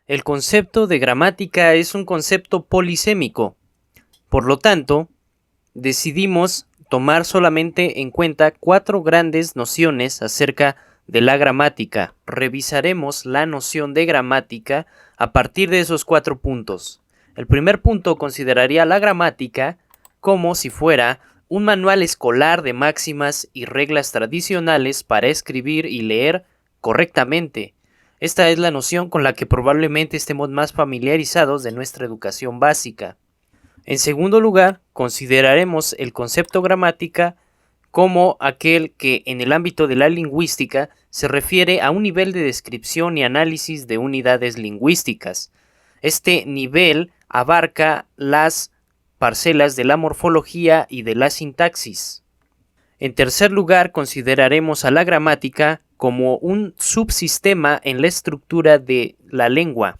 El concepto de gramática es un concepto polisémico. Por lo tanto, decidimos tomar solamente en cuenta 4 grandes nociones acerca de la gramática. Revisaremos la noción de gramática a partir de esos 4 puntos. El primer punto consideraría la gramática como si fuera un manual escolar de máximas y reglas tradicionales para escribir y leer correctamente. Esta es la noción con la que probablemente estemos más familiarizados de nuestra educación básica. En segundo lugar, consideraremos el concepto gramática como aquel que en el ámbito de la lingüística se refiere a un nivel de descripción y análisis de unidades lingüísticas. Este nivel abarca las parcelas de la morfología y de la sintaxis. En tercer lugar, consideraremos a la gramática como un subsistema en la estructura de la lengua.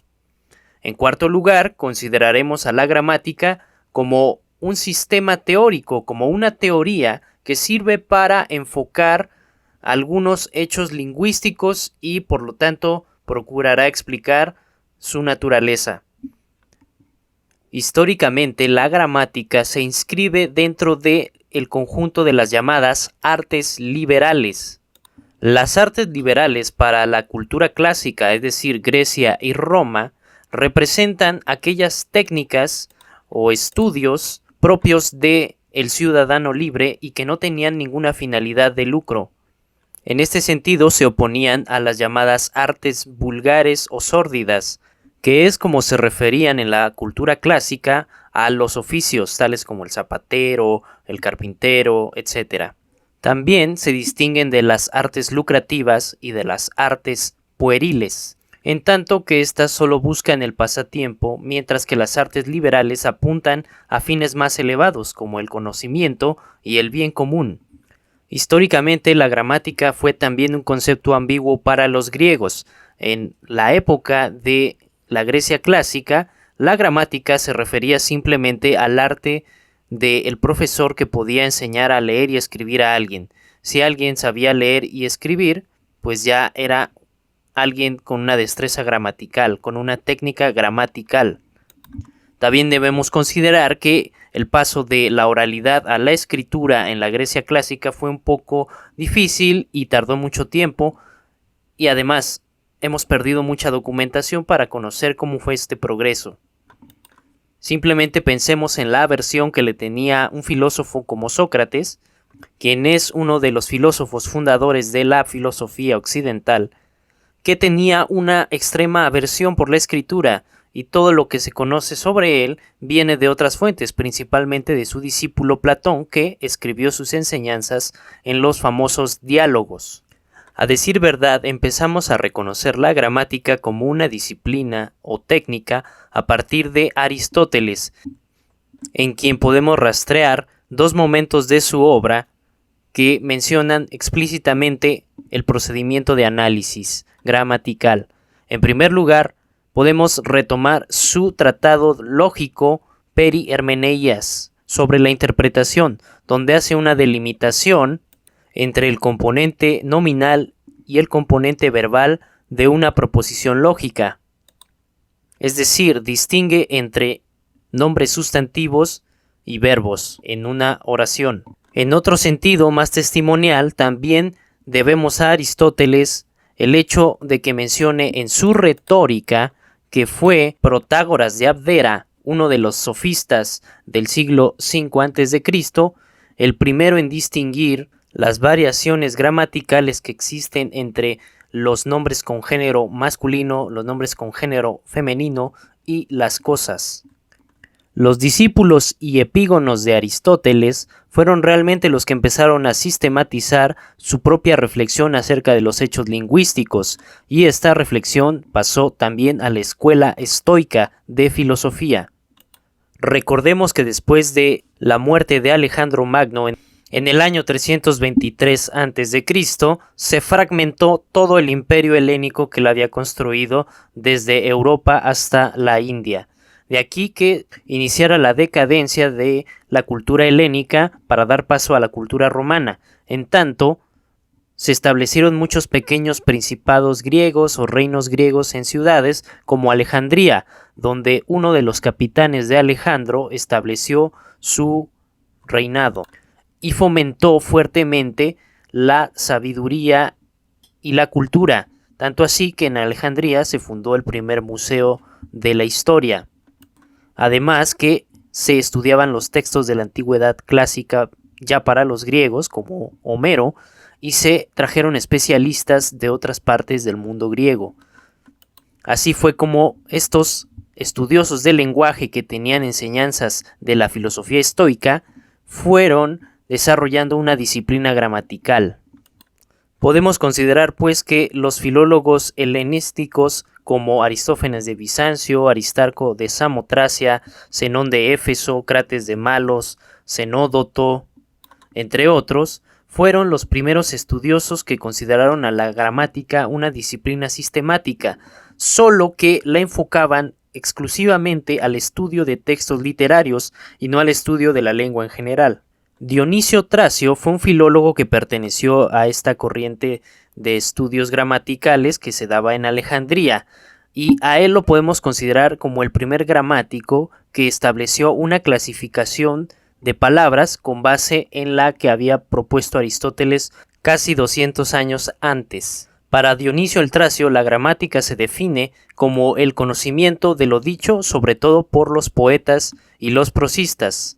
En cuarto lugar, consideraremos a la gramática como un sistema teórico, como una teoría que sirve para enfocar algunos hechos lingüísticos y por lo tanto procurará explicar su naturaleza. Históricamente, la gramática se inscribe dentro del conjunto de las llamadas artes liberales. Las artes liberales para la cultura clásica, es decir, Grecia y Roma, representan aquellas técnicas o estudios propios del ciudadano libre y que no tenían ninguna finalidad de lucro. En este sentido se oponían a las llamadas artes vulgares o sórdidas, que es como se referían en la cultura clásica a los oficios tales como el zapatero, el carpintero, etc. También se distinguen de las artes lucrativas y de las artes pueriles, en tanto que éstas solo buscan el pasatiempo, mientras que las artes liberales apuntan a fines más elevados como el conocimiento y el bien común. Históricamente, la gramática fue también un concepto ambiguo para los griegos. En la época de la Grecia clásica, la gramática se refería simplemente al arte del profesor que podía enseñar a leer y escribir a alguien. Si alguien sabía leer y escribir, pues ya era alguien con una destreza gramatical, con una técnica gramatical. También debemos considerar que el paso de la oralidad a la escritura en la Grecia clásica fue un poco difícil y tardó mucho tiempo, y además hemos perdido mucha documentación para conocer cómo fue este progreso. Simplemente pensemos en la aversión que le tenía un filósofo como Sócrates, quien es uno de los filósofos fundadores de la filosofía occidental, que tenía una extrema aversión por la escritura, y todo lo que se conoce sobre él viene de otras fuentes, principalmente de su discípulo Platón, que escribió sus enseñanzas en los famosos diálogos. A decir verdad, empezamos a reconocer la gramática como una disciplina o técnica a partir de Aristóteles, en quien podemos rastrear 2 momentos de su obra que mencionan explícitamente el procedimiento de análisis gramatical. En primer lugar, podemos retomar su tratado lógico Peri Hermeneias sobre la interpretación, donde hace una delimitación entre el componente nominal y el componente verbal de una proposición lógica. Es decir, distingue entre nombres sustantivos y verbos en una oración. En otro sentido más testimonial, también debemos a Aristóteles el hecho de que mencione en su retórica que fue Protágoras de Abdera, uno de los sofistas del siglo V a.C., el primero en distinguir las variaciones gramaticales que existen entre los nombres con género masculino, los nombres con género femenino y las cosas. Los discípulos y epígonos de Aristóteles fueron realmente los que empezaron a sistematizar su propia reflexión acerca de los hechos lingüísticos, y esta reflexión pasó también a la escuela estoica de filosofía. Recordemos que después de la muerte de Alejandro Magno en el año 323 a.C., se fragmentó todo el imperio helénico que lo había construido desde Europa hasta la India. De aquí que iniciara la decadencia de la cultura helénica para dar paso a la cultura romana. En tanto, se establecieron muchos pequeños principados griegos o reinos griegos en ciudades como Alejandría, donde uno de los capitanes de Alejandro estableció su reinado y fomentó fuertemente la sabiduría y la cultura, tanto así que en Alejandría se fundó el primer museo de la historia. Además que se estudiaban los textos de la antigüedad clásica ya para los griegos, como Homero, y se trajeron especialistas de otras partes del mundo griego. Así fue como estos estudiosos del lenguaje que tenían enseñanzas de la filosofía estoica fueron desarrollando una disciplina gramatical. Podemos considerar pues que los filólogos helenísticos como Aristófanes de Bizancio, Aristarco de Samotracia, Zenón de Éfeso, Crates de Malos, Zenódoto, entre otros, fueron los primeros estudiosos que consideraron a la gramática una disciplina sistemática, solo que la enfocaban exclusivamente al estudio de textos literarios y no al estudio de la lengua en general. Dionisio Tracio fue un filólogo que perteneció a esta corriente de estudios gramaticales que se daba en Alejandría, y a él lo podemos considerar como el primer gramático que estableció una clasificación de palabras con base en la que había propuesto Aristóteles casi 200 años antes. Para Dionisio el Tracio, la gramática se define como el conocimiento de lo dicho, sobre todo por los poetas y los prosistas.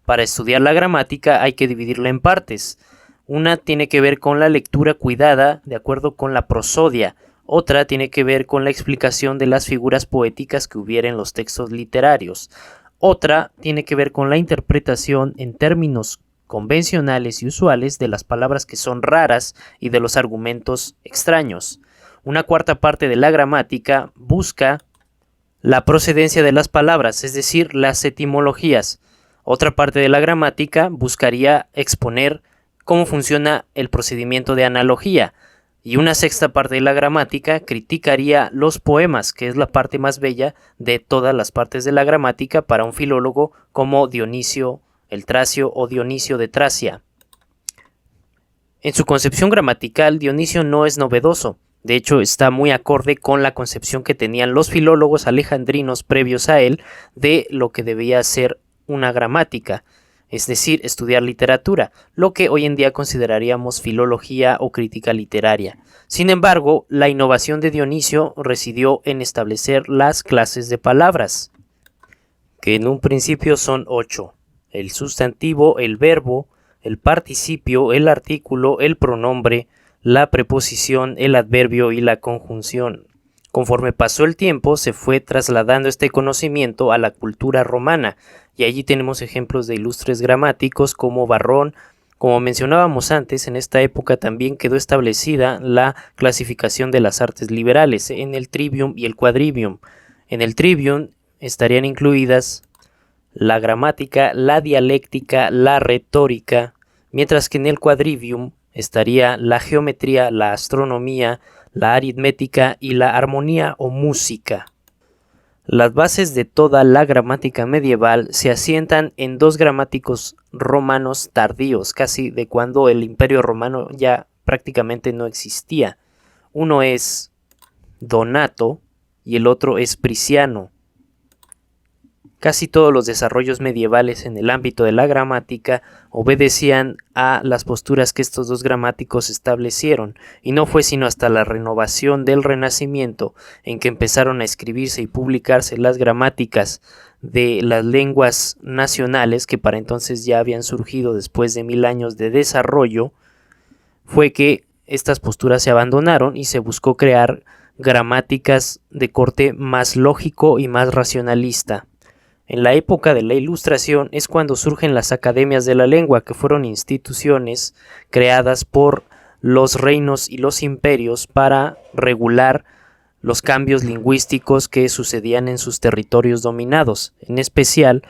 Para estudiar la gramática hay que dividirla en partes. Una tiene que ver con la lectura cuidada de acuerdo con la prosodia, otra tiene que ver con la explicación de las figuras poéticas que hubiera en los textos literarios. Otra tiene que ver con la interpretación en términos convencionales y usuales de las palabras que son raras y de los argumentos extraños. Una cuarta parte de la gramática busca la procedencia de las palabras, es decir, las etimologías. Otra parte de la gramática buscaría exponer cómo funciona el procedimiento de analogía. Y una sexta parte de la gramática criticaría los poemas, que es la parte más bella de todas las partes de la gramática para un filólogo como Dionisio el Tracio o Dionisio de Tracia. En su concepción gramatical, Dionisio no es novedoso. De hecho, está muy acorde con la concepción que tenían los filólogos alejandrinos previos a él de lo que debía ser una gramática, es decir, estudiar literatura, lo que hoy en día consideraríamos filología o crítica literaria. Sin embargo, la innovación de Dionisio residió en establecer las clases de palabras, que en un principio son 8: el sustantivo, el verbo, el participio, el artículo, el pronombre, la preposición, el adverbio y la conjunción. Conforme pasó el tiempo, se fue trasladando este conocimiento a la cultura romana, y allí tenemos ejemplos de ilustres gramáticos como Varrón. Como mencionábamos antes, en esta época también quedó establecida la clasificación de las artes liberales en el trivium y el quadrivium. En el trivium estarían incluidas la gramática, la dialéctica, la retórica, mientras que en el quadrivium estaría la geometría, la astronomía, la aritmética y la armonía o música. Las bases de toda la gramática medieval se asientan en dos gramáticos romanos tardíos, casi de cuando el Imperio Romano ya prácticamente no existía. Uno es Donato y el otro es Prisciano. Casi todos los desarrollos medievales en el ámbito de la gramática obedecían a las posturas que estos dos gramáticos establecieron, y no fue sino hasta la renovación del Renacimiento en que empezaron a escribirse y publicarse las gramáticas de las lenguas nacionales, que para entonces ya habían surgido después de 1000 años de desarrollo, fue que estas posturas se abandonaron y se buscó crear gramáticas de corte más lógico y más racionalista. En la época de la Ilustración es cuando surgen las academias de la lengua, que fueron instituciones creadas por los reinos y los imperios para regular los cambios lingüísticos que sucedían en sus territorios dominados. En especial,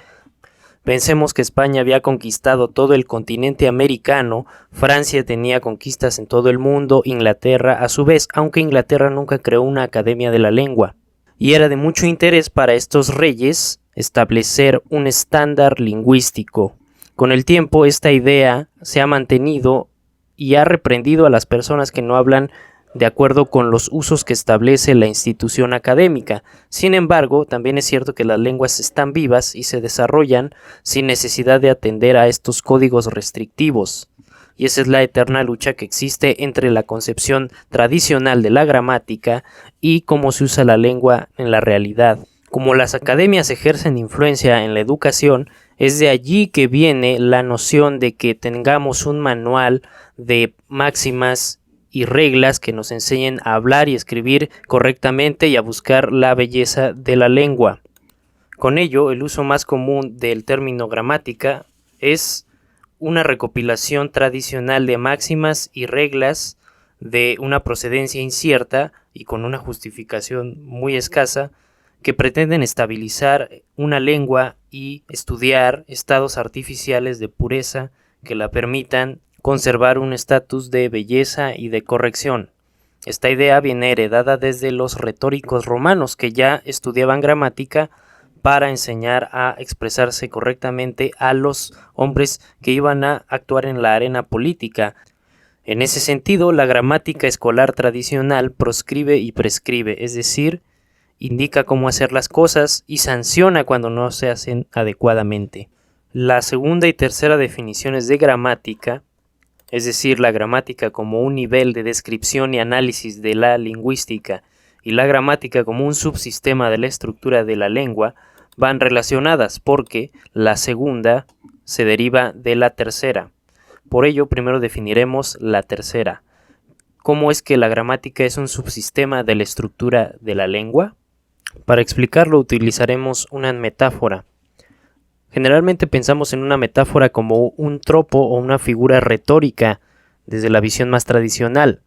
pensemos que España había conquistado todo el continente americano, Francia tenía conquistas en todo el mundo, Inglaterra a su vez, aunque Inglaterra nunca creó una academia de la lengua. Y era de mucho interés para estos reyes establecer un estándar lingüístico. Con el tiempo esta idea se ha mantenido y ha reprendido a las personas que no hablan de acuerdo con los usos que establece la institución académica. Sin embargo, también es cierto que las lenguas están vivas y se desarrollan sin necesidad de atender a estos códigos restrictivos. Y esa es la eterna lucha que existe entre la concepción tradicional de la gramática y cómo se usa la lengua en la realidad. Como las academias ejercen influencia en la educación, es de allí que viene la noción de que tengamos un manual de máximas y reglas que nos enseñen a hablar y escribir correctamente y a buscar la belleza de la lengua. Con ello, el uso más común del término gramática es una recopilación tradicional de máximas y reglas de una procedencia incierta y con una justificación muy escasa que pretenden estabilizar una lengua y estudiar estados artificiales de pureza que la permitan conservar un estatus de belleza y de corrección. Esta idea viene heredada desde los retóricos romanos que ya estudiaban gramática para enseñar a expresarse correctamente a los hombres que iban a actuar en la arena política. En ese sentido, la gramática escolar tradicional proscribe y prescribe, es decir, indica cómo hacer las cosas y sanciona cuando no se hacen adecuadamente. La segunda y tercera definiciones de gramática, es decir, la gramática como un nivel de descripción y análisis de la lingüística y la gramática como un subsistema de la estructura de la lengua, van relacionadas porque la segunda se deriva de la tercera. Por ello, primero definiremos la tercera. ¿Cómo es que la gramática es un subsistema de la estructura de la lengua? Para explicarlo utilizaremos una metáfora. Generalmente pensamos en una metáfora como un tropo o una figura retórica desde la visión más tradicional.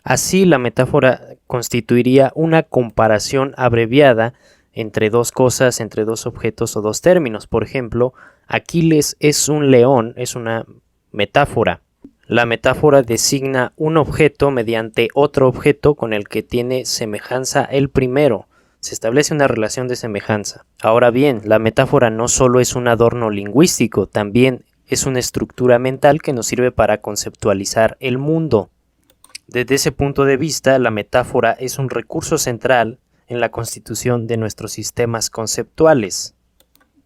Así, la metáfora constituiría una comparación abreviada entre dos cosas, entre dos objetos o dos términos. Por ejemplo, Aquiles es un león, es una metáfora. La metáfora designa un objeto mediante otro objeto con el que tiene semejanza el primero. Se establece una relación de semejanza. Ahora bien, la metáfora no solo es un adorno lingüístico, también es una estructura mental que nos sirve para conceptualizar el mundo. Desde ese punto de vista, la metáfora es un recurso central en la constitución de nuestros sistemas conceptuales,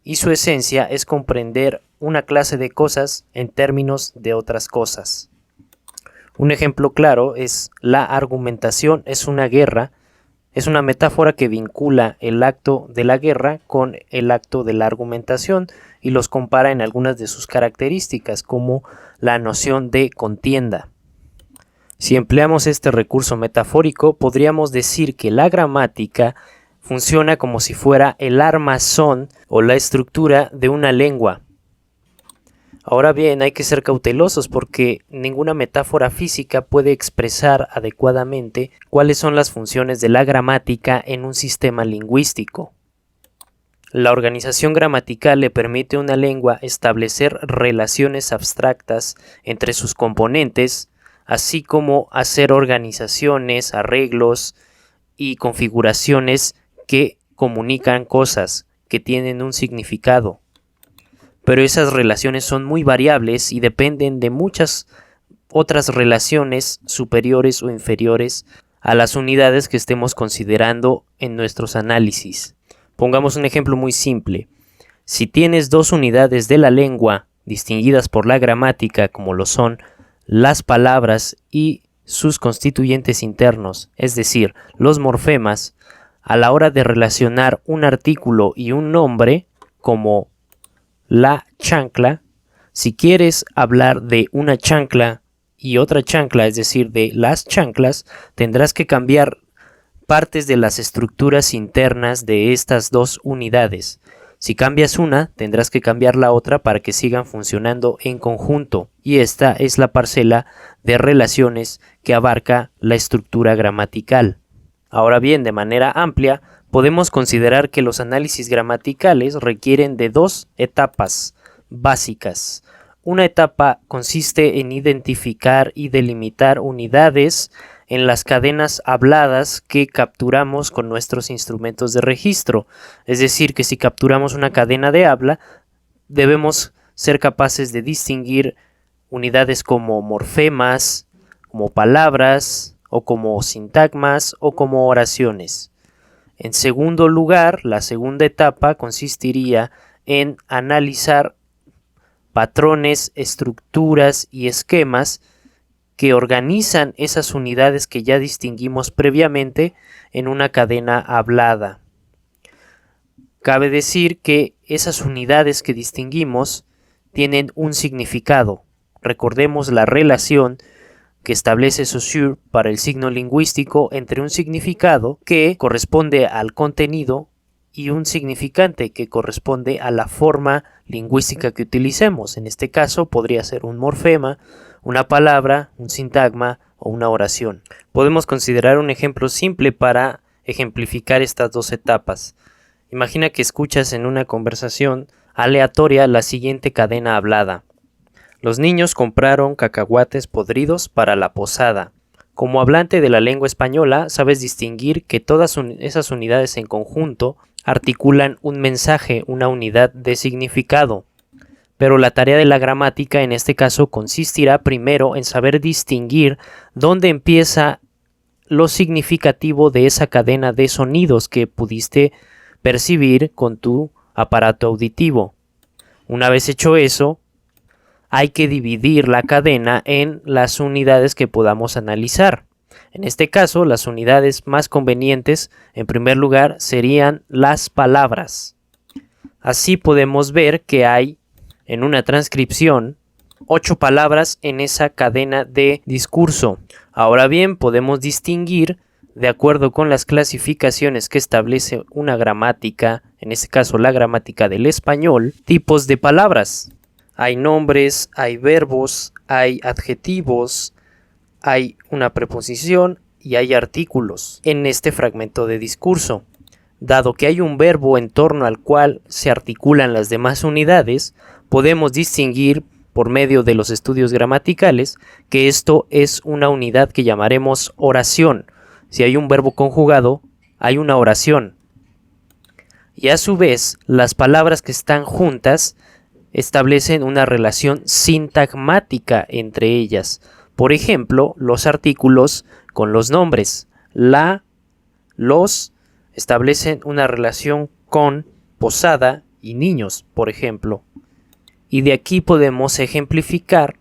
y su esencia es comprender una clase de cosas en términos de otras cosas. Un ejemplo claro es la argumentación es una guerra. Es una metáfora que vincula el acto de la guerra con el acto de la argumentación y los compara en algunas de sus características, como la noción de contienda. Si empleamos este recurso metafórico, podríamos decir que la gramática funciona como si fuera el armazón o la estructura de una lengua. Ahora bien, hay que ser cautelosos porque ninguna metáfora física puede expresar adecuadamente cuáles son las funciones de la gramática en un sistema lingüístico. La organización gramatical le permite a una lengua establecer relaciones abstractas entre sus componentes, así como hacer organizaciones, arreglos y configuraciones que comunican cosas, que tienen un significado. Pero esas relaciones son muy variables y dependen de muchas otras relaciones superiores o inferiores a las unidades que estemos considerando en nuestros análisis. Pongamos un ejemplo muy simple. Si tienes dos unidades de la lengua distinguidas por la gramática, como lo son las palabras y sus constituyentes internos, es decir, los morfemas, a la hora de relacionar un artículo y un nombre, como la chancla, si quieres hablar de una chancla y otra chancla, es decir, de las chanclas, tendrás que cambiar partes de las estructuras internas de estas dos unidades. Si cambias una, tendrás que cambiar la otra para que sigan funcionando en conjunto. Y esta es la parcela de relaciones que abarca la estructura gramatical. Ahora bien, de manera amplia, podemos considerar que los análisis gramaticales requieren de dos etapas básicas. Una etapa consiste en identificar y delimitar unidades en las cadenas habladas que capturamos con nuestros instrumentos de registro. Es decir, que si capturamos una cadena de habla, debemos ser capaces de distinguir unidades como morfemas, como palabras, o como sintagmas, o como oraciones. En segundo lugar, la segunda etapa consistiría en analizar patrones, estructuras y esquemas que organizan esas unidades que ya distinguimos previamente en una cadena hablada. Cabe decir que esas unidades que distinguimos tienen un significado. Recordemos la relación que establece Saussure para el signo lingüístico entre un significado que corresponde al contenido y un significante que corresponde a la forma lingüística que utilicemos. En este caso podría ser un morfema, una palabra, un sintagma o una oración. Podemos considerar un ejemplo simple para ejemplificar estas dos etapas. Imagina que escuchas en una conversación aleatoria la siguiente cadena hablada. Los niños compraron cacahuates podridos para la posada. Como hablante de la lengua española, sabes distinguir que todas esas unidades en conjunto articulan un mensaje, una unidad de significado. Pero la tarea de la gramática en este caso consistirá primero en saber distinguir dónde empieza lo significativo de esa cadena de sonidos que pudiste percibir con tu aparato auditivo. Una vez hecho eso, hay que dividir la cadena en las unidades que podamos analizar. En este caso, las unidades más convenientes, en primer lugar, serían las palabras. Así podemos ver que hay en una transcripción 8 palabras en esa cadena de discurso. Ahora bien, podemos distinguir, de acuerdo con las clasificaciones que establece una gramática, en este caso la gramática del español, tipos de palabras. Hay nombres, hay verbos, hay adjetivos, hay una preposición y hay artículos en este fragmento de discurso. Dado que hay un verbo en torno al cual se articulan las demás unidades, podemos distinguir por medio de los estudios gramaticales que esto es una unidad que llamaremos oración. Si hay un verbo conjugado, hay una oración. Y a su vez, las palabras que están juntas establecen una relación sintagmática entre ellas. Por ejemplo, los artículos con los nombres. La, los establecen una relación con posada y niños, por ejemplo. Y de aquí podemos ejemplificar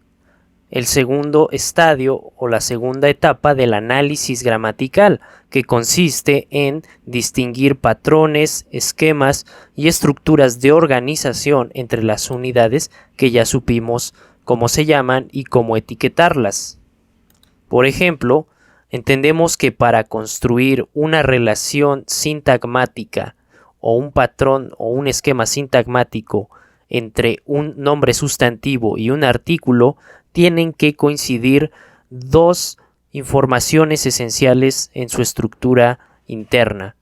el segundo estadio o la segunda etapa del análisis gramatical, que consiste en distinguir patrones, esquemas y estructuras de organización entre las unidades que ya supimos cómo se llaman y cómo etiquetarlas. Por ejemplo, entendemos que para construir una relación sintagmática o un patrón o un esquema sintagmático entre un nombre sustantivo y un artículo, tienen que coincidir dos informaciones esenciales en su estructura interna: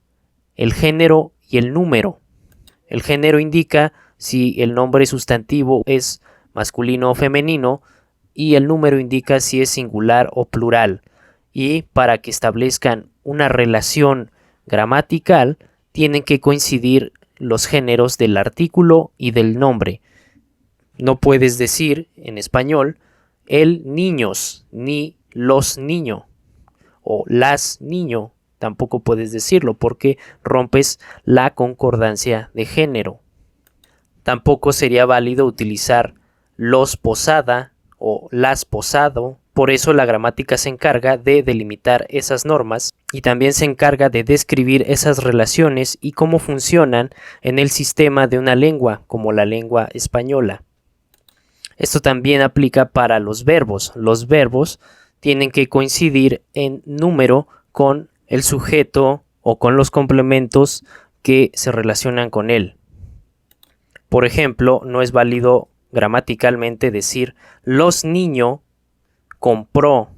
el género y el número. El género indica si el nombre sustantivo es masculino o femenino y el número indica si es singular o plural. Y para que establezcan una relación gramatical, tienen que coincidir los géneros del artículo y del nombre. No puedes decir en español el niños ni los niño o las niño, tampoco puedes decirlo porque rompes la concordancia de género. Tampoco sería válido utilizar los posada o las posado. Por eso la gramática se encarga de delimitar esas normas y también se encarga de describir esas relaciones y cómo funcionan en el sistema de una lengua como la lengua española. Esto también aplica para los verbos. Los verbos tienen que coincidir en número con el sujeto o con los complementos que se relacionan con él. Por ejemplo, no es válido gramaticalmente decir los niños compró.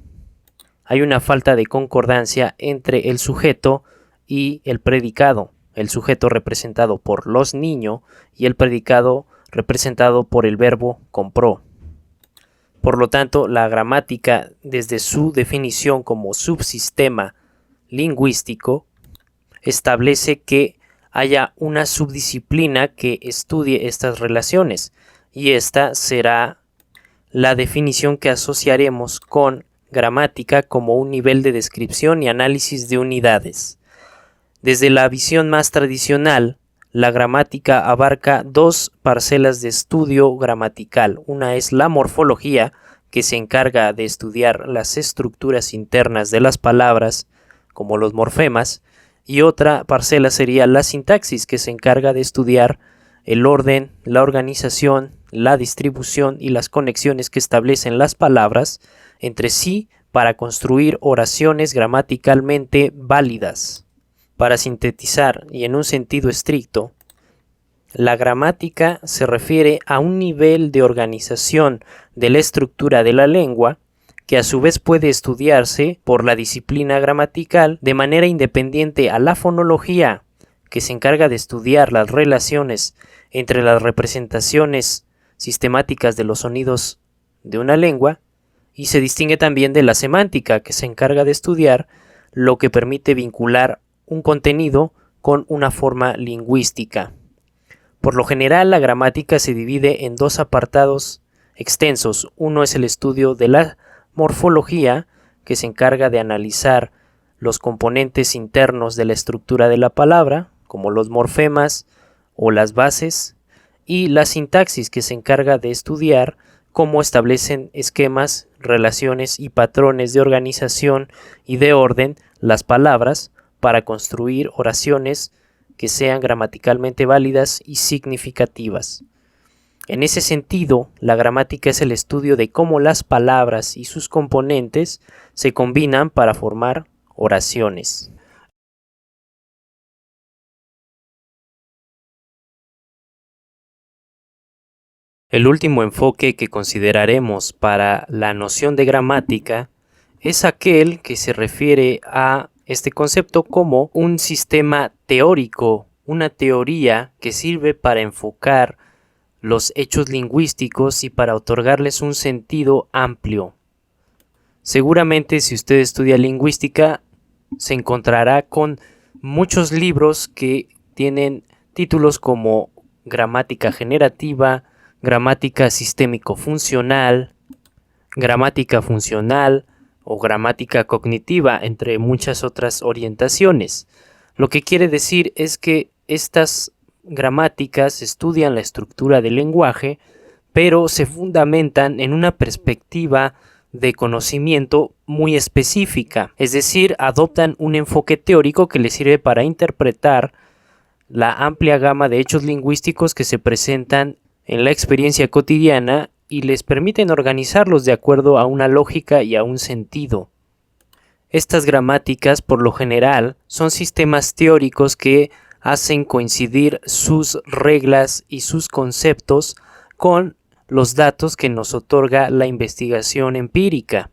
Hay una falta de concordancia entre el sujeto y el predicado. El sujeto representado por los niños y el predicado representado por el verbo compró. Por lo tanto, la gramática, desde su definición como subsistema lingüístico, establece que haya una subdisciplina que estudie estas relaciones, y esta será la definición que asociaremos con gramática como un nivel de descripción y análisis de unidades. Desde la visión más tradicional, la gramática abarca dos parcelas de estudio gramatical. Una es la morfología, que se encarga de estudiar las estructuras internas de las palabras, como los morfemas, y otra parcela sería la sintaxis, que se encarga de estudiar el orden, la organización, la distribución y las conexiones que establecen las palabras entre sí para construir oraciones gramaticalmente válidas. Para sintetizar y en un sentido estricto, la gramática se refiere a un nivel de organización de la estructura de la lengua que a su vez puede estudiarse por la disciplina gramatical de manera independiente a la fonología, que se encarga de estudiar las relaciones entre las representaciones sistemáticas de los sonidos de una lengua, y se distingue también de la semántica, que se encarga de estudiar lo que permite vincular un contenido con una forma lingüística. Por lo general, la gramática se divide en dos apartados extensos. Uno es el estudio de la morfología, que se encarga de analizar los componentes internos de la estructura de la palabra, como los morfemas o las bases, y la sintaxis, que se encarga de estudiar cómo establecen esquemas, relaciones y patrones de organización y de orden las palabras para construir oraciones que sean gramaticalmente válidas y significativas. En ese sentido, la gramática es el estudio de cómo las palabras y sus componentes se combinan para formar oraciones. El último enfoque que consideraremos para la noción de gramática es aquel que se refiere a este concepto como un sistema teórico, una teoría que sirve para enfocar los hechos lingüísticos y para otorgarles un sentido amplio. Seguramente, si usted estudia lingüística, se encontrará con muchos libros que tienen títulos como gramática generativa, gramática sistémico-funcional, gramática funcional o gramática cognitiva, entre muchas otras orientaciones. Lo que quiere decir es que estas gramáticas estudian la estructura del lenguaje, pero se fundamentan en una perspectiva de conocimiento muy específica, es decir, adoptan un enfoque teórico que les sirve para interpretar la amplia gama de hechos lingüísticos que se presentan en la experiencia cotidiana y les permiten organizarlos de acuerdo a una lógica y a un sentido. Estas gramáticas, por lo general, son sistemas teóricos que hacen coincidir sus reglas y sus conceptos con los datos que nos otorga la investigación empírica.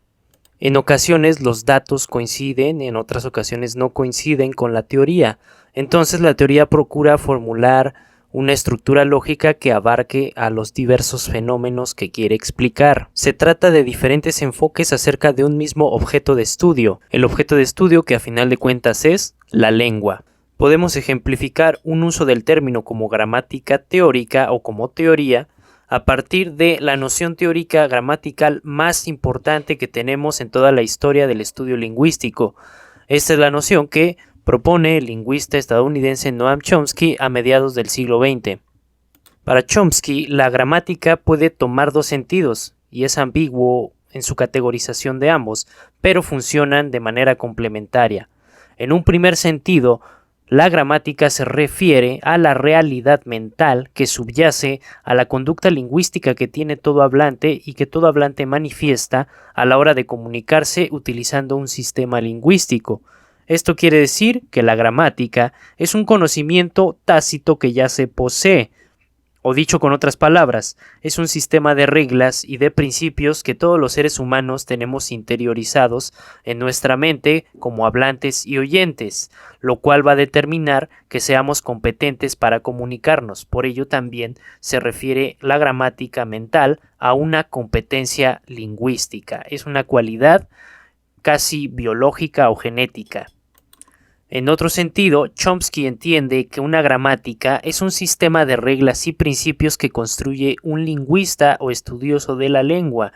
En ocasiones los datos coinciden, en otras ocasiones no coinciden con la teoría. Entonces la teoría procura formular una estructura lógica que abarque a los diversos fenómenos que quiere explicar. Se trata de diferentes enfoques acerca de un mismo objeto de estudio. El objeto de estudio, que a final de cuentas es la lengua. Podemos ejemplificar un uso del término como gramática teórica o como teoría a partir de la noción teórica gramatical más importante que tenemos en toda la historia del estudio lingüístico. Esta es la noción que propone el lingüista estadounidense Noam Chomsky a mediados del siglo XX. Para Chomsky, la gramática puede tomar dos sentidos, y es ambiguo en su categorización de ambos, pero funcionan de manera complementaria. En un primer sentido, la gramática se refiere a la realidad mental que subyace a la conducta lingüística que tiene todo hablante y que todo hablante manifiesta a la hora de comunicarse utilizando un sistema lingüístico. Esto quiere decir que la gramática es un conocimiento tácito que ya se posee, o dicho con otras palabras, es un sistema de reglas y de principios que todos los seres humanos tenemos interiorizados en nuestra mente como hablantes y oyentes, lo cual va a determinar que seamos competentes para comunicarnos. Por ello también se refiere la gramática mental a una competencia lingüística. Es una cualidad casi biológica o genética. En otro sentido, Chomsky entiende que una gramática es un sistema de reglas y principios que construye un lingüista o estudioso de la lengua.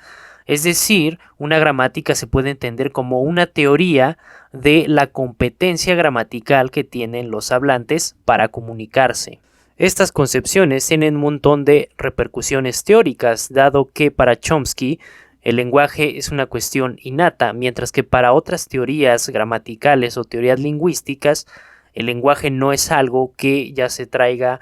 Es decir, una gramática se puede entender como una teoría de la competencia gramatical que tienen los hablantes para comunicarse. Estas concepciones tienen un montón de repercusiones teóricas, dado que para Chomsky el lenguaje es una cuestión innata, mientras que para otras teorías gramaticales o teorías lingüísticas, el lenguaje no es algo que ya se traiga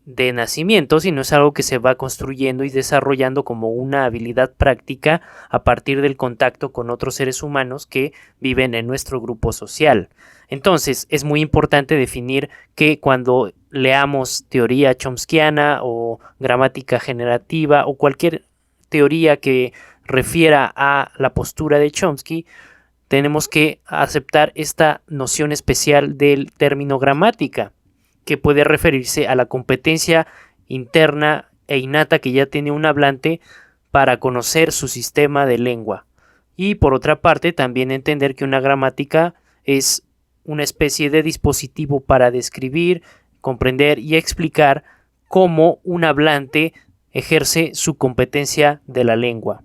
de nacimiento, sino es algo que se va construyendo y desarrollando como una habilidad práctica a partir del contacto con otros seres humanos que viven en nuestro grupo social. Entonces, es muy importante definir que cuando leamos teoría chomskiana o gramática generativa o cualquier teoría que refiera a la postura de Chomsky, tenemos que aceptar esta noción especial del término gramática, que puede referirse a la competencia interna e innata que ya tiene un hablante para conocer su sistema de lengua. Y por otra parte, también entender que una gramática es una especie de dispositivo para describir, comprender y explicar cómo un hablante ejerce su competencia de la lengua.